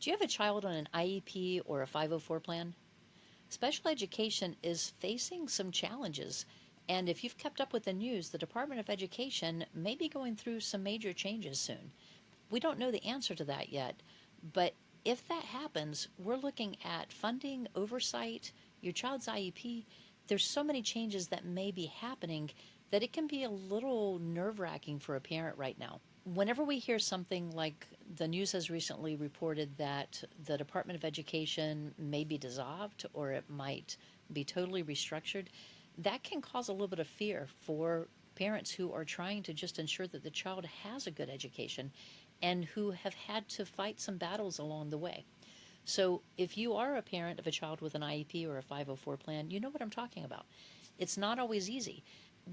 Do you have a child on an IEP or a 504 plan? Special education is facing some challenges, and if you've kept up with the news, the Department of Education may be going through some major changes soon. We don't know the answer to that yet, but if that happens, we're looking at funding, oversight, your child's IEP. There's so many changes that may be happening that it can be a little nerve wracking for a parent right now. Whenever we hear something like the news has recently reported that the Department of Education may be dissolved or it might be totally restructured, that can cause a little bit of fear for parents who are trying to just ensure that the child has a good education and who have had to fight some battles along the way. So, if you are a parent of a child with an IEP or a 504 plan, you know what I'm talking about. It's not always easy.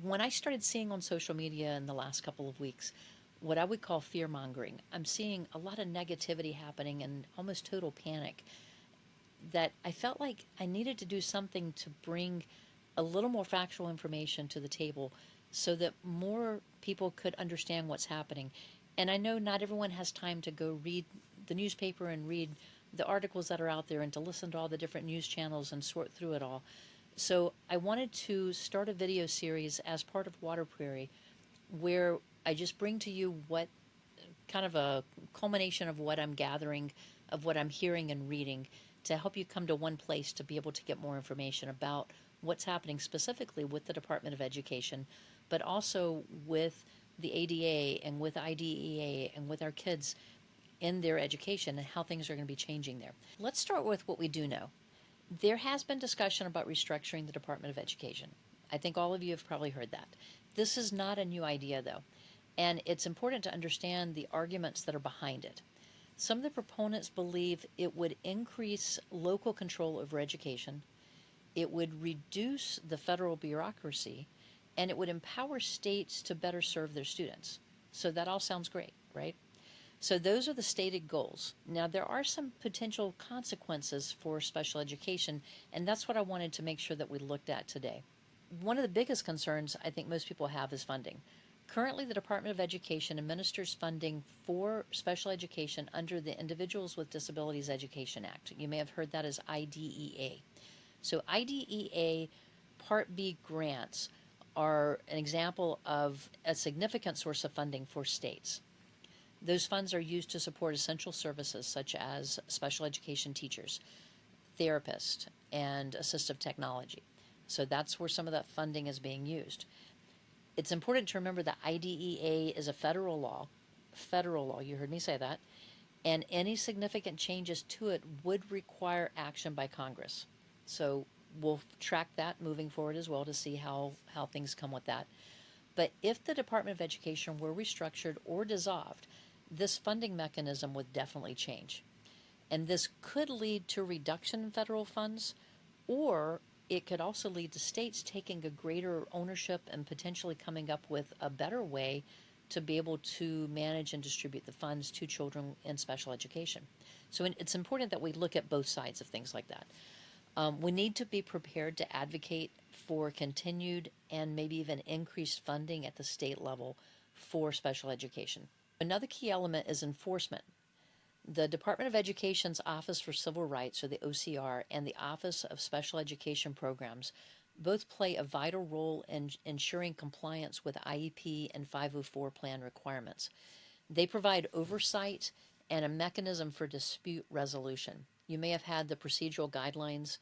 When I started seeing on social media in the last couple of weeks what I would call fear mongering, I'm seeing a lot of negativity happening and almost total panic, that I felt like I needed to do something to bring a little more factual information to the table so that more people could understand what's happening. And I know not everyone has time to go read the newspaper and read the articles that are out there and to listen to all the different news channels and sort through it all. So I wanted to start a video series as part of Water Prairie where I just bring to you what kind of a culmination of what I'm gathering, of what I'm hearing and reading, to help you come to one place to be able to get more information about what's happening specifically with the Department of Education, but also with the ADA and with IDEA and with our kids in their education and how things are going to be changing there. Let's start with what we do know. There has been discussion about restructuring the Department of Education. I think all of you have probably heard that. This is not a new idea, though, and it's important to understand the arguments that are behind it. Some of the proponents believe it would increase local control over education, it would reduce the federal bureaucracy, and it would empower states to better serve their students. So that all sounds great, right? So those are the stated goals. Now, there are some potential consequences for special education, and that's what I wanted to make sure that we looked at today. One of the biggest concerns I think most people have is funding. Currently, the Department of Education administers funding for special education under the Individuals with Disabilities Education Act. You may have heard that as IDEA. So IDEA Part B grants are an example of a significant source of funding for states. Those funds are used to support essential services such as special education teachers, therapists, and assistive technology. So that's where some of that funding is being used. It's important to remember that IDEA is a federal law, you heard me say that, and any significant changes to it would require action by Congress. So we'll track that moving forward as well to see how things come with that. But if the Department of Education were restructured or dissolved, this funding mechanism would definitely change. And this could lead to a reduction in federal funds, or it could also lead to states taking a greater ownership and potentially coming up with a better way to be able to manage and distribute the funds to children in special education. So it's important that we look at both sides of things like that. We need to be prepared to advocate for continued and maybe even increased funding at the state level for special education. Another key element is enforcement. The Department of Education's Office for Civil Rights, or the OCR, and the Office of Special Education Programs both play a vital role in ensuring compliance with IEP and 504 plan requirements. They provide oversight and a mechanism for dispute resolution. You may have had the procedural guidelines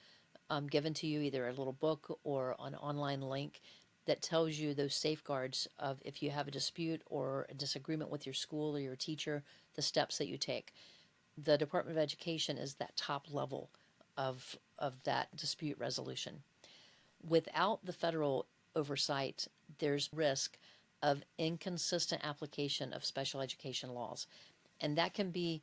given to you, either a little book or an online link that tells you those safeguards of if you have a dispute or a disagreement with your school or your teacher, the steps that you take. The Department of Education is that top level of that dispute resolution. Without the federal oversight, there's risk of inconsistent application of special education laws. And that can be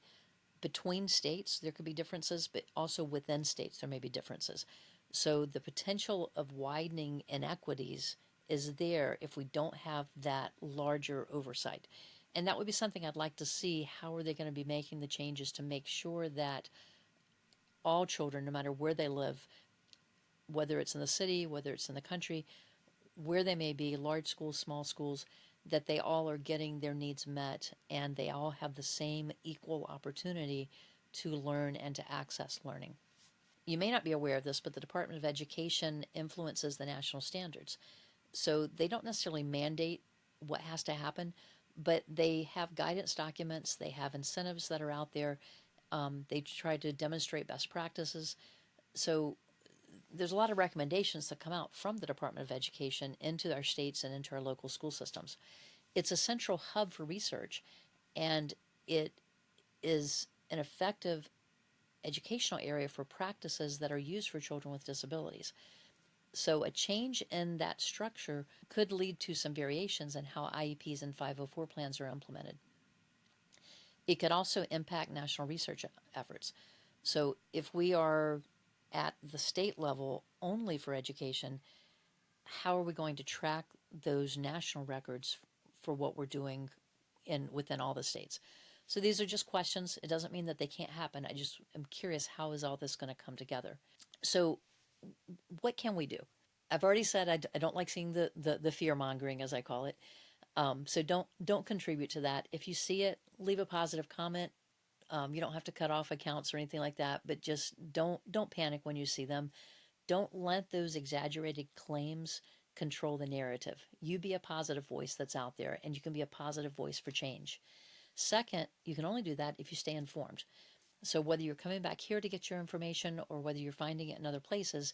between states, there could be differences, but also within states, there may be differences. So the potential of widening inequities is there if we don't have that larger oversight. And that would be something I'd like to see. How are they going to be making the changes to make sure that all children, no matter where they live, whether it's in the city, whether it's in the country, where they may be, large schools, small schools, that they all are getting their needs met and they all have the same equal opportunity to learn and to access learning. You may not be aware of this, but the Department of Education influences the national standards. So they don't necessarily mandate what has to happen, but they have guidance documents, they have incentives that are out there, they try to demonstrate best practices. So there's a lot of recommendations that come out from the Department of Education into our states and into our local school systems. It's a central hub for research, and it is an effective educational area for practices that are used for children with disabilities. So a change in that structure could lead to some variations in how IEPs and 504 plans are implemented. It could also impact national research efforts. So if we are at the state level only for education, how are we going to track those national records for what we're doing within all the states? So these are just questions. It doesn't mean that they can't happen. I just am curious, how is all this going to come together? So what can we do? I've already said I don't like seeing the fear mongering, as I call it. So don't contribute to that. If you see it, leave a positive comment. You don't have to cut off accounts or anything like that, but just don't panic when you see them. Don't let those exaggerated claims control the narrative. You be a positive voice that's out there, and you can be a positive voice for change. Second, you can only do that if you stay informed. So whether you're coming back here to get your information or whether you're finding it in other places,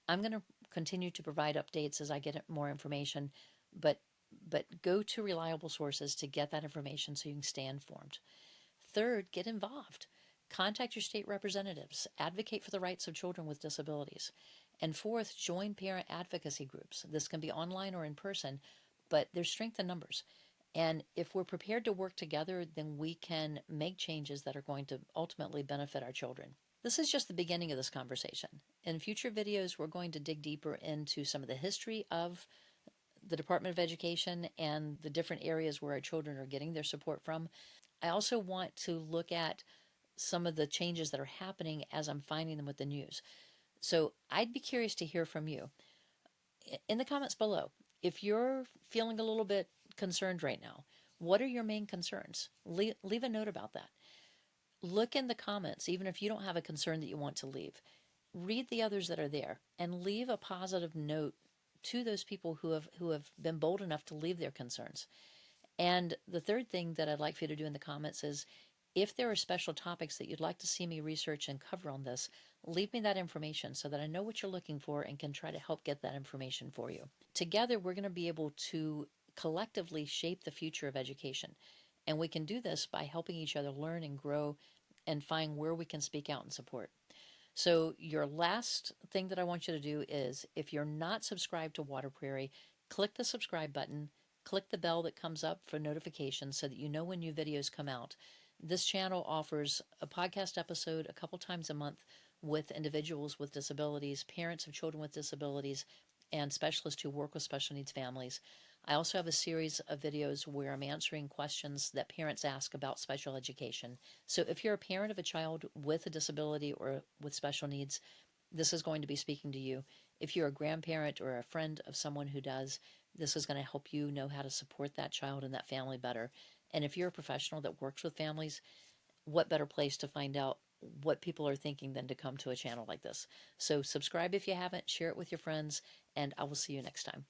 I'm going to continue to provide updates as I get more information, but go to reliable sources to get that information so you can stay informed. Third, get involved. Contact your state representatives. Advocate for the rights of children with disabilities. And fourth, join parent advocacy groups. This can be online or in person, but there's strength in numbers. And if we're prepared to work together, then we can make changes that are going to ultimately benefit our children. This is just the beginning of this conversation. In future videos, we're going to dig deeper into some of the history of the Department of Education and the different areas where our children are getting their support from. I also want to look at some of the changes that are happening as I'm finding them with the news. So I'd be curious to hear from you in the comments below. If you're feeling a little bit concerned right now, what are your main concerns? Leave a note about that. Look in the comments, even if you don't have a concern that you want to leave. Read the others that are there and leave a positive note to those people who have been bold enough to leave their concerns. And the third thing that I'd like for you to do in the comments is, if there are special topics that you'd like to see me research and cover on this, leave me that information so that I know what you're looking for and can try to help get that information for you. Together, we're going to be able to collectively shape the future of education. And we can do this by helping each other learn and grow and find where we can speak out and support. So your last thing that I want you to do is, if you're not subscribed to Water Prairie, click the subscribe button, click the bell that comes up for notifications so that you know when new videos come out. This channel offers a podcast episode a couple times a month with individuals with disabilities, parents of children with disabilities, and specialists who work with special needs families. I also have a series of videos where I'm answering questions that parents ask about special education. So if you're a parent of a child with a disability or with special needs, this is going to be speaking to you. If you're a grandparent or a friend of someone who does, this is going to help you know how to support that child and that family better. And if you're a professional that works with families, what better place to find out what people are thinking than to come to a channel like this? So subscribe if you haven't, share it with your friends, and I will see you next time.